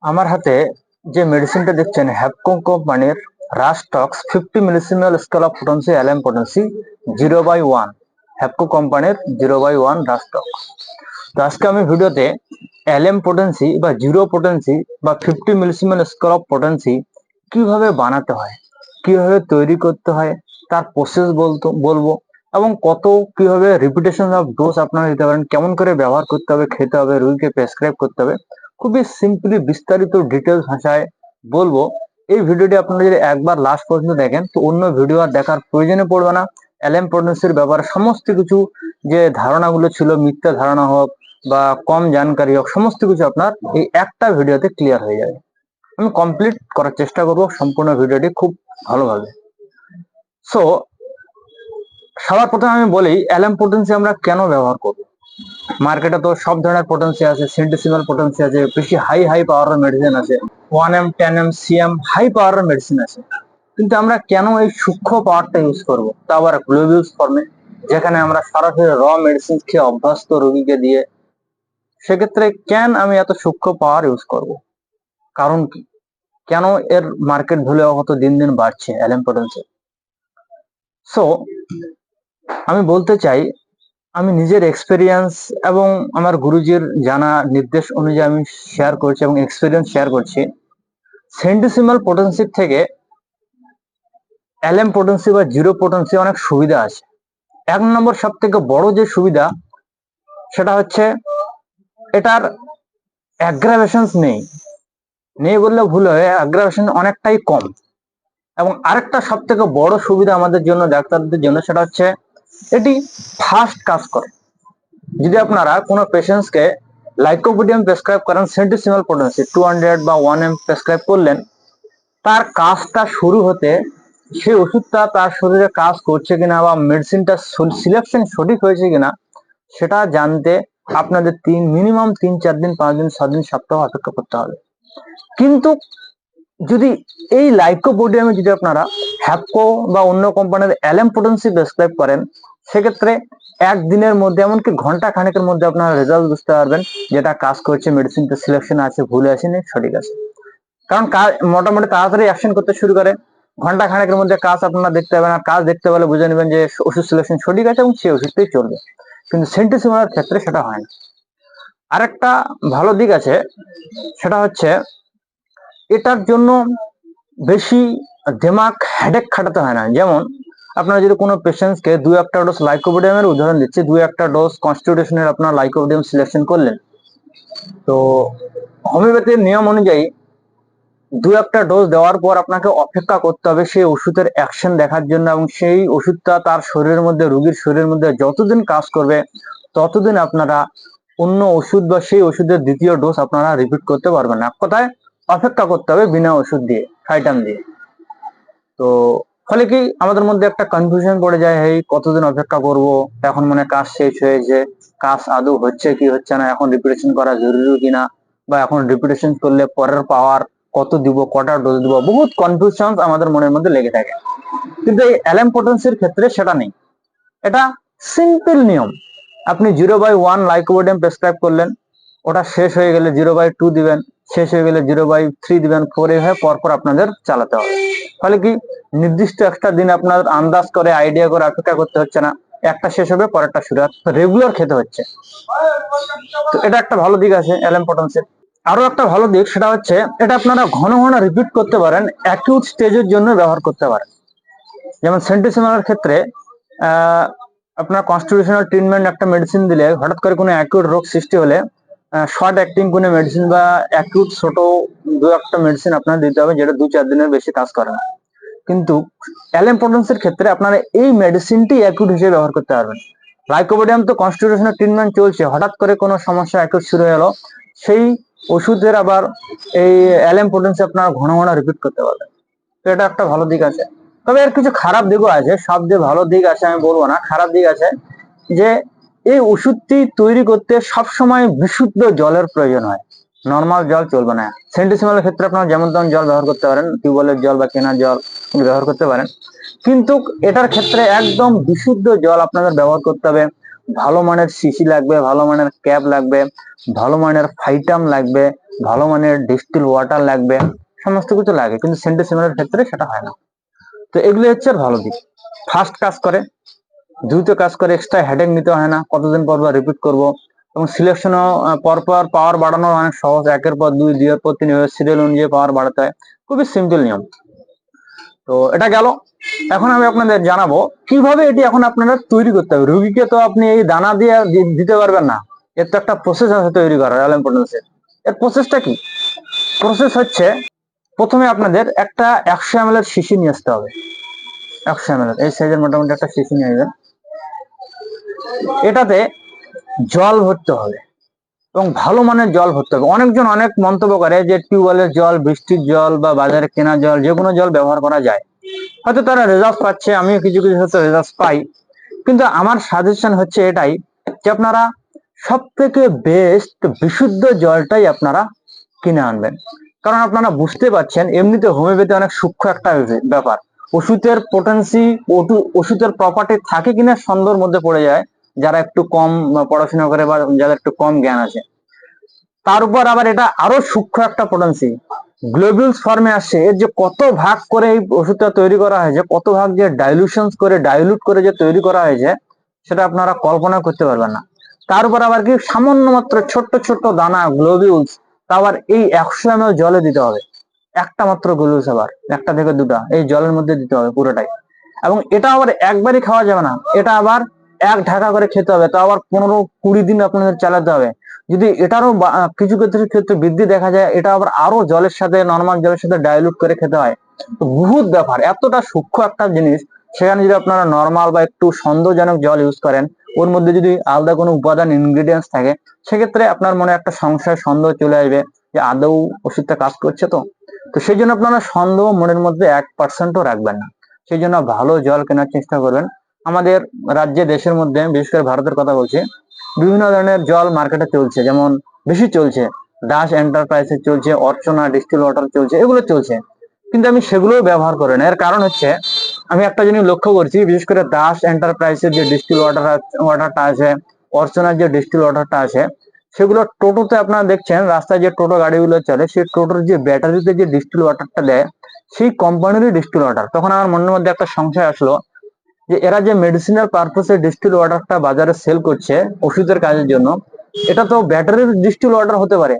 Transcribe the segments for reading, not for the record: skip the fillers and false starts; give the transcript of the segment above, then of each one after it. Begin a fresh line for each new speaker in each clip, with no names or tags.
আমার হাতে যে মেডিসিনটা দেখছেন হ্যাপকো কোম্পানির rhus tox 50 millesimal scale of potency LM potency 0/1। Hapco কোম্পানির 0/1 রাস্টক্স। তো আজকে আমি ভিডিওতে এলএম পোটেন্সি বা জিরো পোটেন্সি বা 50 মিলিসিমেল স্কেল অফ পোটেন্সি কিভাবে বানাতে হয়, কিভাবে তৈরি করতে হয়, তার প্রসেস বলবো এবং কিভাবে রিপিটেশন অফ ডোজ আপনারা দিতে পারেন, কেমন করে ব্যবহার করতে হবে, খেতে হবে, রোগীকে প্রেসক্রাইব করতে হবে, খুবই সিম্পলি বিস্তারিত ডিটেলস ভাষায় বলবো। এই ভিডিওটি আপনারা যদি একবার লাস্ট পর্যন্ত দেখেন তো অন্য ভিডিও আর দেখার প্রয়োজনে পড়বে না। এলএম পোটেন্সির ব্যাপারে সমস্ত কিছু যে ধারণাগুলো ছিল, মিথ্যা ধারণা হোক বা কম জানকারি হোক, সমস্ত কিছু আপনার এই একটা ভিডিওতে ক্লিয়ার হয়ে যাবে। আমি কমপ্লিট করার চেষ্টা করব সম্পূর্ণ ভিডিওটি খুব ভালোভাবে। সো সবার প্রথমে আমি বলি এলএম পোটেন্সি আমরা কেন ব্যবহার করব। মার্কেটে তো সব ধরনের পোটেন্সি আছে, সেন্টিসিমাল পোটেন্সি আছে, বেশি হাই পাওয়ারের মেডিসিন আছে, 1M 10M CM হাই পাওয়ারের মেডিসিন আছে, কিন্তু আমরা কেন এই সূক্ষ্ম পাওয়ারটা ইউজ করব, তা আবার গ্লোবিউলস ফর্মে, যেখানে আমরা সরাসরি র মেডিসিন খেয়ে অভ্যস্ত রোগীকে দিয়ে। সেক্ষেত্রে কেন আমি এত সূক্ষ্ম পাওয়ার ইউজ করব, কারণ কি, কেন এর মার্কেট ভ্যালু কত দিন দিন বাড়ছে এলএম পোটেন্সি। সো আমি বলতে চাই, আমি নিজের এক্সপেরিয়েন্স এবং আমার গুরুজির জানা নির্দেশ অনুযায়ী আমি শেয়ার করছি এবং এক্সপেরিয়েন্স শেয়ার করছি। সেন্টিসিমাল পোটেন্সি থেকে এলএম পোটেন্সি বা জিরো পোটেন্সি অনেক সুবিধা আছে। এক নম্বর সব থেকে বড় যে সুবিধা সেটা হচ্ছে এটার অ্যাগ্রাভেশনস নেই বললে ভুল হয়, অ্যাগ্রাভেশন অনেকটাই কম। এবং আরেকটা সব থেকে বড় সুবিধা আমাদের জন্য, ডাক্তারদের জন্য, সেটা হচ্ছে এটি ফাস্ট কাজ করে। যদি আপনারা কোনো পেশেন্টসকে লাইকোপোডিয়াম প্রেসক্রাইব করেন, সেন্টিসিমাল পোটেন্সি 200 বা 1M প্রেসক্রাইব করলেন, তার কাজটা শুরু হতে, সেই ওষুধটা তার শরীরে কাজ করছে কিনা বা মেডিসিনটা সিলেকশন সঠিক হয়েছে কিনা সেটা জানতে আপনাদের মিনিমাম 3-4 দিন, 5 দিন, 6 দিন, সপ্তাহ অপেক্ষা করতে হবে। কিন্তু যদি এই লাইকোপোডিয়ামে যদি আপনারা হ্যাপকো বা অন্য কোম্পানির এলএম পোটেন্সি প্রেসক্রাইব করেন, সেক্ষেত্রে একদিনের মধ্যে, এমনকি ঘন্টা খানেকের মধ্যে আপনারা রেজাল্ট বুঝতে পারবেন যেটা কাজ করছে, মেডিসিনটা সিলেকশন আছে, ভুল আছে না সঠিক আছে। কারণ মোটামুটি তাড়াতাড়ি অ্যাকশন করতে শুরু করে, ঘন্টা খানেকের মধ্যে কাজ আপনারা দেখতে পাবেন, আর কাজ দেখতে পেলে বুঝে নেবেন যে ওষুধ সিলেকশন সঠিক আছে এবং সেই ওষুধটাই চলবে। কিন্তু সেন্টিসিমালের ক্ষেত্রে সেটা হয় না। আরেকটা ভালো দিক আছে, সেটা হচ্ছে এটার জন্য বেশি দিমাগ হেডেক খাটাতে হয় না। যেমন আপনারা যদি কোনো পেশেন্টকে 2-1টা ডোজ লাইকোপোডিয়ামের উদাহরণ দিচ্ছি, 2-1টা ডোজ কনস্টিটিউশনের আপনার লাইকোপোডিয়াম সিলেকশন করলেন, তো হোমিওপ্যাথির নিয়ম অনুযায়ী 2-1টা ডোজ দেওয়ার পর আপনাকে অপেক্ষা করতে হবে সেই ওষুধের অ্যাকশন দেখার জন্য, এবং সেই ওষুধটা তার শরীরের মধ্যে, রোগীর শরীরের মধ্যে যতদিন কাজ করবে ততদিন আপনারা অন্য ওষুধ বা সেই ওষুধের দ্বিতীয় ডোজ আপনারা রিপিট করতে পারবেন না। কোথায় অপেক্ষা করতে হবে বিনা ওষুধ দিয়ে, ফাইটাম দিয়ে। তো ফলে কি আমাদের মধ্যে একটা কনফিউশন পড়ে যায়, এই কতদিন অপেক্ষা করব, এখন মনে কাজ শেষ হয়েছে, কাজ আদৌ হচ্ছে কি হচ্ছে না, এখন রিপিটেশন করা জরুরি কিনা, বা এখন রিপিটেশন করলে পরের পাওয়ার কত দিব, কটা ডোজ দিব, বহুত কনফিউশন আমাদের মনের মধ্যে লেগে থাকে। কিন্তু এই এলএম পোটেন্সির ক্ষেত্রে সেটা নেই। এটা সিম্পল নিয়ম। আপনি 0/1 লাইকোপোডিয়াম প্রেসক্রাইব করলেন, ওটা শেষ হয়ে গেলে 0/2 দিবেন, শেষ হয়ে গেলে 0/3 দিবেন, 4 এইভাবে পরপর আপনাদের চালাতে হবে। ফলে কি নির্দিষ্ট একটা দিন আপনার আন্দাজ করে, আইডিয়া করে অপেক্ষা করতে হচ্ছে না, একটা শেষ হবে পরেরটা শুরু, রেগুলার খেতে হচ্ছে। তো এটা একটা ভালো দিক আছে এলএম পোটেন্সির। আরো একটা ভালো দিক, সেটা হচ্ছে এটা আপনারা ঘন ঘন রিপিট করতে পারেন, অ্যাকিউট স্টেজের জন্য ব্যবহার করতে পারেন। যেমন সেন্টিসিমালের ক্ষেত্রে আপনার কনস্টিটিউশনাল ট্রিটমেন্ট একটা মেডিসিন দিলে হঠাৎ করে কোনো অ্যাকিউট রোগ সৃষ্টি হলে শর্ট অ্যাক্টিং কোনো মেডিসিন বা অ্যাকিউট ছোট 2-1টা মেডিসিন আপনার দিতে হবে, যেটা 2-4 দিনের বেশি কাজ করে না। কিন্তু এলএম পোটেন্সির ক্ষেত্রে আপনারা এই মেডিসিনটি অ্যাকিউট হিসেবে ব্যবহার করতে পারবেন। লাইকোপোডিয়াম তো কনস্টিটিউশনাল ট্রিটমেন্ট চলছে, হঠাৎ করে কোনো সমস্যা অ্যাকিউট শুরু হয়ে গেল, সেই ওষুধের আবার এই এলএম পোটেন্সি আপনারা ঘন ঘন রিপিট করতে পারবেন। তো এটা একটা ভালো দিক আছে। তবে এর কিছু খারাপ দিকও আছে, সব যে ভালো দিক আছে আমি বলবো না, খারাপ দিক আছে যে এই ওষুধটি তৈরি করতে সবসময় বিশুদ্ধ জলের প্রয়োজন হয়, নর্মাল জল চলবে না। সেন্টিসিমালের ক্ষেত্রে আপনারা যেমন তেমন জল ব্যবহার করতে পারেন, টিউবওয়েলের জল বা কেনা জল ব্যবহার করতে পারেন, কিন্তু এটার ক্ষেত্রে একদম বিশুদ্ধ জল আপনাদের ব্যবহার করতে হবে। ভালো মানের শিশি লাগবে, ভালো মানের ক্যাপ লাগবে, ভালো মানের ফাইটাম লাগবে, ভালো মানের ডিস্টিল ওয়াটার লাগবে, সমস্ত কিছু লাগে, কিন্তু সেন্টিসিমেন্টের ক্ষেত্রে সেটা হয় না। তো এগুলি হচ্ছে ভালো দিক। ফাস্ট কাজ করে, দ্রুত কাজ করে, এক্সট্রা হেডেক নিতে হয় না, কতদিন পর রিপিট করব, এবং সিলেকশনও পরপর পাওয়ার বাড়ানো অনেক সহজ, একের পর দুই, দুইয়ের পর তিন, সিরিয়াল অনুযায়ী পাওয়ার বাড়াতে হয়, খুবই সিম্পল নিয়ম। তো এটা গেল। এখন আমি আপনাদের জানাবো কিভাবে এটি এখন আপনারা তৈরি করতে হবে। রুগীকে তো আপনি এই দানা দিয়ে দিতে পারবেন না, এর তো একটা প্রসেস আছে তৈরি করার অ্যালার্ম পটেন্সির। এর প্রসেসটা কি? প্রসেস হচ্ছে, প্রথমে আপনাদের একটা 100 ml এর শিশি নিয়ে আসতে হবে। 100 ml এই সাইজের মোটামুটি একটা শিশি নিয়ে আসবেন। এটাতে জল ভরতে হবে এবং ভালো মানের জল ভরতে হবে। অনেকজন অনেক মন্তব্য করে যে টিউবওয়েলের জল, বৃষ্টির জল বা বাজারে কেনা জল, যে কোনো জল ব্যবহার করা যায়, হয়তো তারা রেজাল্ট পাচ্ছে, আমিও কিছু কিছু হয়তো রেজাল্ট পাই, কিন্তু আমার সাজেশন হচ্ছে এটাই যে আপনারা সব থেকে বেস্ট বিশুদ্ধ জলটাই আপনারা কিনে আনবেন। কারণ আপনারা বুঝতে পারছেন, এমনিতে হোমিওপ্যাথি অনেক সূক্ষ্ম একটা ব্যাপার। ওষুধের পোটেন্সি, ওষুধের প্রপার্টি থাকে কিনা সন্দেহের মধ্যে পড়ে যায় যারা একটু কম পড়াশোনা করে বা যাদের একটু কম জ্ঞান আছে। তার উপর আবার এটা আরো সূক্ষ্ম একটা পোটেন্সি, গ্লোবিউলস ফর্মে আসছে। এর যে কত ভাগ করে এই ওষুধটা তৈরি করা হয়েছে, কত ভাগ যে ডাইলুশন করে, ডাইলুট করে যে তৈরি করা হয়েছে, সেটা আপনারা কল্পনা করতে পারবেন না। তার উপর আবার কি সামান্য মাত্র ছোট্ট ছোট্ট দানা গ্লোবিউলস, তা আবার এই 100 ml জলে দিতে হবে। একটা মাত্র গ্লোবিউলস, আবার একটা থেকে দুটা এই জলের মধ্যে দিতে হবে পুরোটাই। এবং এটা আবার একবারই খাওয়া যাবে না, এটা আবার এক ঢাকা করে খেতে হবে, তো আবার 15-20 দিন আপনাদের চালাতে হবে। যদি এটারও কিছু ক্ষেত্রে বৃদ্ধি দেখা যায়, এটা আবার আরো জলের সাথে, নর্মাল জলের সাথে ডাইলুট করে খেতে হয়। তো বহুত ব্যাপার, এতটা সূক্ষ্ম একটা জিনিস, সেখানে যদি আপনারা নর্মাল বা একটু সন্দেহজনক জল ইউজ করেন, ওর মধ্যে যদি আলাদা কোনো উপাদান ইনগ্রিডিয়েন্টস থাকে, সেক্ষেত্রে আপনার মনে একটা সংশয়, সন্দেহ চলে আসবে যে আদৌ ওষুধটা কাজ করছে। তো তো সেই জন্য আপনারা সন্দেহ মনের মধ্যে 1%ও রাখবেন না। সেই জন্য ভালো জল কেনার চেষ্টা করবেন। আমাদের রাজ্যে, দেশের মধ্যে, বিশেষ করে ভারতের কথা বলছি, বিভিন্ন ধরনের জল মার্কেটে চলছে, যেমন বেশি চলছে দাস এন্টারপ্রাইজের চলছে, অর্চনা ডিস্টিল ওয়াটার চলছে, এগুলো চলছে, কিন্তু আমি সেগুলোও ব্যবহার করি না। এর কারণ হচ্ছে, আমি একটা জিনিস লক্ষ্য করছি, বিশেষ করে দাস এন্টারপ্রাইজের যে ডিস্টিল ওয়াটারটা আছে, অর্চনার যে ডিস্টিল ওয়াটারটা আছে, সেগুলো টোটোতে আপনারা দেখছেন, রাস্তায় যে টোটো গাড়িগুলো চলে, সেই টোটোর যে ব্যাটারিতে যে ডিস্টিল ওয়াটারটা দেয়, সেই কোম্পানিরই ডিস্টিল ওয়াটার। তখন আমার মনের মধ্যে একটা সংশয় আসলো যে এরা যে মেডিসিনাল পারপাসে ডিস্টিল ওয়াটারটা বাজারে সেল করছে ওষুধের কাজের জন্য, এটা তো ব্যাটারির ডিস্টিল ওয়াটার হতে পারে।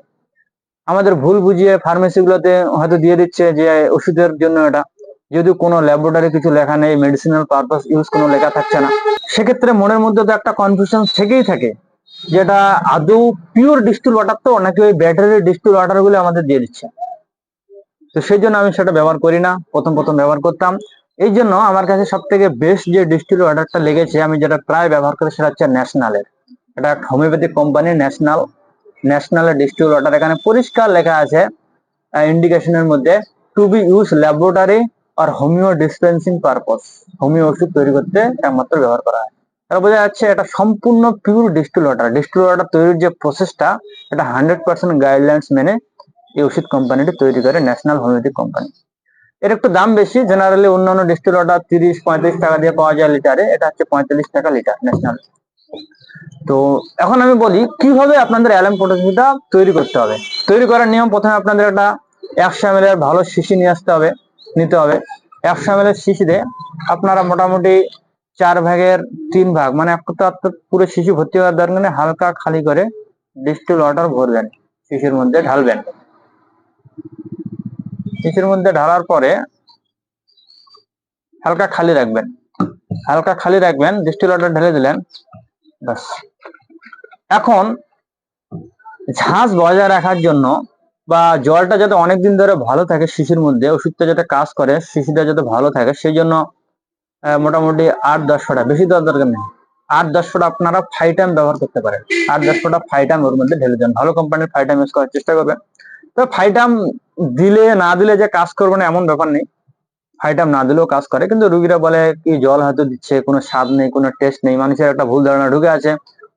আমাদের ভুল বুঝিয়ে ফার্মেসি গুলোতে হয়তো দিয়ে দিচ্ছে যে ওষুধের জন্য এটা, যদি কোনো ল্যাবরেটরি কিছু লেখা নেই, মেডিসিনাল পারপাস ইউজ কোনো লেখা থাকছে না, সেক্ষেত্রে মনের মধ্যে তো একটা কনফিউশন থেকেই থাকে, যেটা আদৌ পিওর ডিস্টিল ওয়াটার তো নাকি ওই ব্যাটারির ডিস্টিল ওয়াটার গুলো আমাদের দিয়ে দিচ্ছে। তো সেই জন্য আমি সেটা ব্যবহার করি না, প্রথম প্রথম ব্যবহার করতাম। এই জন্য আমার কাছে সব থেকে বেস্ট যে ডিস্টিল ওয়াটারটা লেগেছে, আমি যেটা প্রায় ব্যবহার করি, সেটা হচ্ছে ন্যাশনালের। এটা একটা হোমিওপ্যাথিক কোম্পানি, ন্যাশনালের ডিস্টিল ওয়াটার। এখানে পরিষ্কার লেখা আছে ইন্ডিকেশনের মধ্যে, টু বি ইউজ ল্যাবরেটরি আর হোমিও ডিসপেন্সিং পারপস, হোমিও ওষুধ তৈরি করতে একমাত্র ব্যবহার করা হয়। তাহলে বোঝা যাচ্ছে এটা সম্পূর্ণ pure distil water. Distil water তৈরির যে প্রসেসটা, এটা 100% গাইডলাইন্স মেনে এই ওষুধ কোম্পানিটি তৈরি করে, ন্যাশনাল হোমিওপ্যাথিক কোম্পানি। এর একটু দাম বেশি, জেনারেলি অন্যান্য ডিস্টিল ওয়াটার 30-35 টাকা দিয়ে পাওয়া যায় লিটারে, এটা হচ্ছে 45 টাকা লিটার ন্যাশনাল। তো এখন আমি বলি কিভাবে আপনাদের অ্যালার্ম পটেন্সিটা তৈরি করতে হবে। তৈরি করার নিয়ম, প্রথমে আপনাদের একটা 100 ml এর ভালো শিশি নিয়ে নিতে হবে। 100 ml এর শিশিতে আপনারা মোটামুটি 4/3 ভাগ, মানে একটা পুরো শিশি ভর্তি হওয়ার দরকার নেই, হালকা খালি করে ডিস্টিল ওয়াটার ভরবেন, শিশির মধ্যে ঢালবেন। শিশির মধ্যে ঢালার পরে হালকা খালি রাখবেন, হালকা খালি রাখবেন, ডিস্টিল ওয়াটার ঢেলে দিলেন, বাস। এখন ঝাঁজ বজায় রাখার জন্য বা জলটা যাতে অনেকদিন ধরে ভালো থাকে শিশির মধ্যে, ওষুধটা যাতে কাজ করে, শিশিটা যাতে ভালো থাকে, সেই জন্য মোটামুটি 8-10 ফোঁটা, বেশি দেওয়ার দরকার নেই, 8-10 ফোঁটা আপনারা ফাইটাম ব্যবহার করতে পারেন। 8-10 ফোঁটা ফাইটাম ওর মধ্যে ঢেলে দেন, ভালো কোম্পানির ফাইটাম ইউজ করার চেষ্টা করবেন। তো ফাইটাম দিলে না দিলে যে কাজ করবে না এমন ব্যাপার নেই, ফাইটাম না দিলেও কাজ করে, কিন্তু রুগীরা বলে কি জল হয়তো দিচ্ছে, কোনো স্বাদ নেই, কোনো টেস্ট নেই, মানুষের একটা ভুল ধারণা ঢুকে আছে,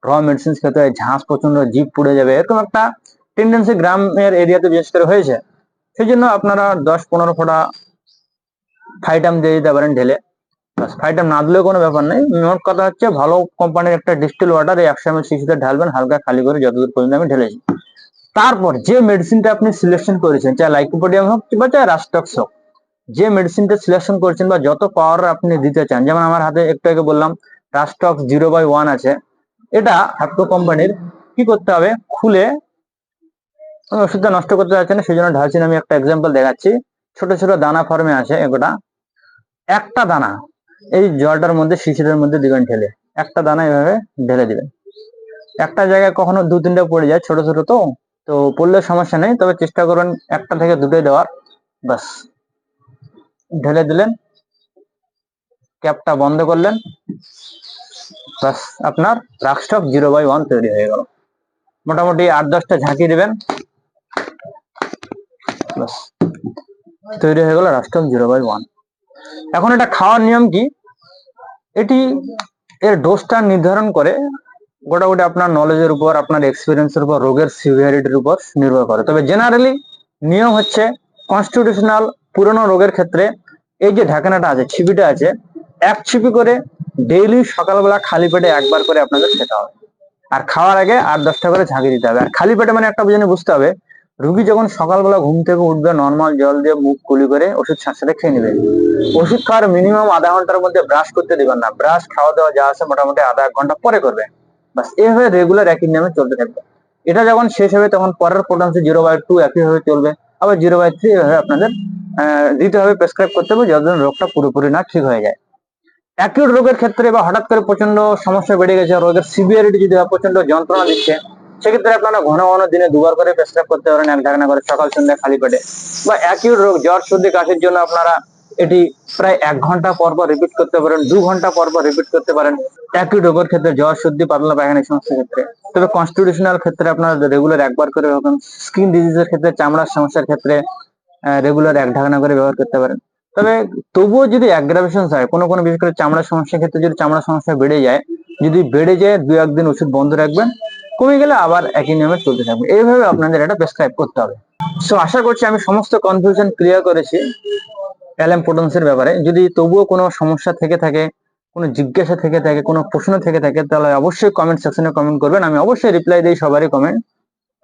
র মেডিসিন খেতে হয়, ঝাঁস প্রচন্ড, জিভ পুড়ে যাবে, এরকম একটা টেন্ডেন্সি গ্রামের এরিয়াতে বিশেষ করে হয়েছে। সেই জন্য আপনারা 10-15 ফোঁটা ফাইটাম দিয়ে দিতে পারেন ঢেলে, বাস 5 না দিলেও কোনো ব্যাপার নেই। মোট কথা হচ্ছে ভালো কোম্পানির একটা ডিস্টিল ওয়াটার এই 100 ml শিশিতে ঢালবেন, হালকা খালি করে যতদূর পর্যন্ত আমি ঢেলেছি। তারপর যে মেডিসিনটা আপনি সিলেকশন করেছেন, চাই লাইকোপোডিয়াম হোক বা চাই রাস্টক্স হোক, যে মেডিসিনটা সিলেকশন করেছেন বা যত পাওয়ার আপনি দিতে চান, যেমন আমার হাতে একটু আগে বললাম রাস্টক্স 0/1 আছে, এটা হ্যাপকো কোম্পানির। কি করতে হবে, খুলে, আমি ওষুধটা নষ্ট করতে চাচ্ছি না সেই জন্য ঢালছি না, আমি একটা এক্সাম্পল দেখাচ্ছি। ছোট ছোট দানা ফর্মে আছে এগুলা, একটা দানা এই জলটার মধ্যে শিশিরের মধ্যে দিবেন ঢেলে, একটা দানা এভাবে ঢেলে দিবেন। একটা জায়গায় কখনো 2-3টা পড়ে যায়, ছোট ছোট তো তো পড়লে সমস্যা নেই, তবে চেষ্টা করবেন একটা থেকে দুটোই দেওয়ার। বাস ঢেলে দিলেন, ক্যাপটা বন্ধ করলেন, বাস আপনার রাস্টক 0/1 তৈরি হয়ে গেল। মোটামুটি 8-10টা ঝাঁকি দিবেন, বাস তৈরি হয়ে গেল রাস্টক 0/1। এখন এটা খাওয়ার নিয়ম কি, এটি এর ডোজটা নির্ধারণ করে গোটাগুটি আপনার নলেজের উপর, আপনার এক্সপিরিয়েন্সের উপর, রোগের সিভিয়ারিটির উপর নির্ভর করে। তবে জেনারেলি নিয়ম হচ্ছে, কনস্টিটিউশনাল পুরনো রোগের ক্ষেত্রে এই যে ঢাকনাটা আছে, ছিপিটা আছে, 1 ছিপি করে ডেইলি সকালবেলা খালি পেটে একবার করে আপনাদের খেতে হবে। আর খাওয়ার আগে 8-10টা করে ঝাঁকি দিতে হবে। আর খালি পেটে মানে একটা জিনিস বুঝতে হবে, রুগী যখন সকালবেলা ঘুম থেকে উঠবে নর্মাল জল দিয়ে মুখ কুলি করে ওষুধ সাথে সাথে খেয়ে নেবে। ওষুধ খাওয়ার মিনিমাম আধা ঘন্টার মধ্যে ব্রাশ করতে দিবেন না, ব্রাশ খাওয়া দাওয়া যা আছে মোটামুটি আধা 1 ঘন্টা পরে করবে। বাস এইভাবে রেগুলার একই নিয়মে চলতে থাকবে। এটা যখন শেষ হবে তখন পরের পোটেন্সি 0/2 একইভাবে চলবে, আবার 0/3 এভাবে আপনাদের দিতে হবে, প্রেসক্রাইব করতে হবে যতদিন রোগটা পুরোপুরি না ঠিক হয়ে যায়। অ্যাকিউট রোগের ক্ষেত্রে বা হঠাৎ করে প্রচন্ড সমস্যা বেড়ে গেছে, রোগের সিভিয়ারিটি যদি প্রচন্ড যন্ত্রণা দিচ্ছে, সেক্ষেত্রে আপনারা ঘন ঘন দিনে 2বার করে প্রেসক্রাইব করতে পারেন, 1 ঢাকনা করে সকাল সন্ধ্যা খালি পেটে। বা অ্যাকিউট রোগ জ্বর সর্দি কাশির জন্য আপনারা এটি প্রায় 1 ঘন্টা পর পর রিপিট করতে পারেন, 2 ঘন্টা পর পর রিপিট করতে পারেন অ্যাকিউট রোগের ক্ষেত্রে, জ্বর সর্দি পাতলা পায়খানা সমস্যার ক্ষেত্রে। তবে কনস্টিটিউশনাল ক্ষেত্রে আপনারা রেগুলার একবার করে, স্কিন ডিজিজের ক্ষেত্রে, চামড়ার সমস্যার ক্ষেত্রে রেগুলার 1 ঢাকনা করে ব্যবহার করতে পারেন। তবে তবুও যদি অ্যাগ্রাভেশন হয়, কোনো কোনো বিশেষ করে চামড়ার সমস্যার ক্ষেত্রে যদি চামড়ার সমস্যা বেড়ে যায়, যদি বেড়ে যায় 2-1 দিন ওষুধ বন্ধ রাখবেন, কমে গেলে আবার একই নিয়মে চলতে থাকবে। এইভাবে আপনাদের এটা প্রেসক্রাইব করতে হবে। সো আশা করছি আমি সমস্ত কনফিউশন ক্লিয়ার করেছি অ্যালাম পোটেন্সির ব্যাপারে। যদি তবুও কোনো সমস্যা থেকে থাকে, কোনো জিজ্ঞাসা থেকে থাকে, কোনো প্রশ্ন থেকে থাকে, তাহলে অবশ্যই কমেন্ট সেকশনে কমেন্ট করবেন, আমি অবশ্যই রিপ্লাই দিই সবারই কমেন্ট,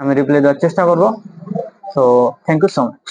আমি রিপ্লাই দেওয়ার চেষ্টা করব। So thank you so much.